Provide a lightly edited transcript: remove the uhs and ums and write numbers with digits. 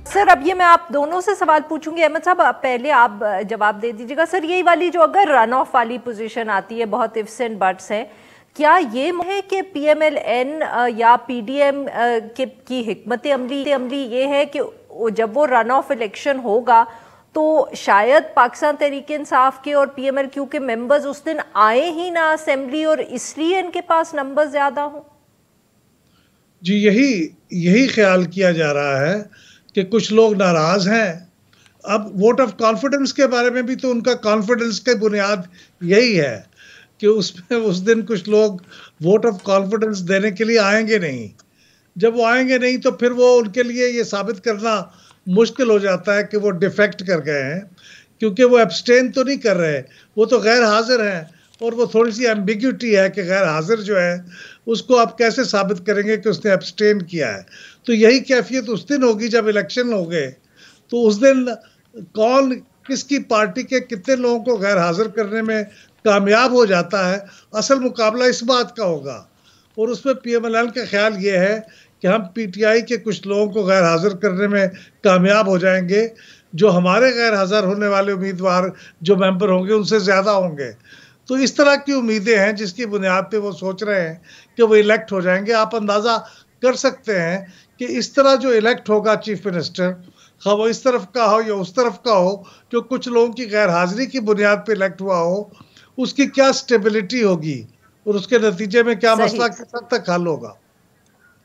Sir अब ये मैं आप दोनों से सवाल पूछूंगी। अहमद साहब पहले आप जवाब दे दीजिएगा। सर यही वाली जो अगर रन ऑफ वाली पोजीशन आती है, बहुत इफ्स एंड बट्स है, क्या ये है कि पीएमएलएन या पीडीएम की हिकमत अमली ये है कि जब वो रन ऑफ इलेक्शन होगा तो शायद पाकिस्तान तहरीक इंसाफ के और पीएमएलक्यू के मेंबर्स उस दिन आए ही ना असेंबली, और इसलिए इनके पास नंबर ज्यादा हो? जी, यही यही ख्याल किया जा रहा है कि कुछ लोग नाराज हैं। अब वोट ऑफ कॉन्फिडेंस के बारे में भी तो उनका कॉन्फिडेंस की बुनियाद यही है कि उसमें उस दिन कुछ लोग वोट ऑफ कॉन्फिडेंस देने के लिए आएंगे नहीं। जब वो आएंगे नहीं तो फिर वो उनके लिए ये साबित करना मुश्किल हो जाता है कि वो डिफेक्ट कर गए हैं, क्योंकि वो एब्सटेन तो नहीं कर रहे, वो तो गैर हाजिर हैं। और वो थोड़ी सी एम्बिग्यूटी है कि गैर हाजिर जो है उसको आप कैसे साबित करेंगे कि उसने एब्सटेन किया है। तो यही कैफियत उस दिन होगी जब इलेक्शन हो गए, तो उस दिन कौन किसकी पार्टी के कितने लोगों को गैर हाजिर करने में कामयाब हो जाता है, असल मुकाबला इस बात का होगा। और उसमें पीएमएलएन का ख्याल ये है कि हम पीटीआई के कुछ लोगों को गैर हाजिर करने में कामयाब हो जाएंगे, जो हमारे गैर हाजिर होने वाले उम्मीदवार जो मेंबर होंगे उनसे ज़्यादा होंगे। तो इस तरह की उम्मीदें हैं जिसकी बुनियाद पे वो सोच रहे हैं कि वो इलेक्ट हो जाएंगे। आप अंदाज़ा कर सकते हैं कि इस तरह जो इलेक्ट होगा चीफ मिनिस्टर, हाँ वो इस तरफ का हो या उस तरफ का हो, जो कुछ लोगों की गैर हाजिरी की बुनियाद पे इलेक्ट हुआ हो, उसकी क्या स्टेबिलिटी होगी और उसके नतीजे में क्या सही। मसला किस हद तक हल होगा।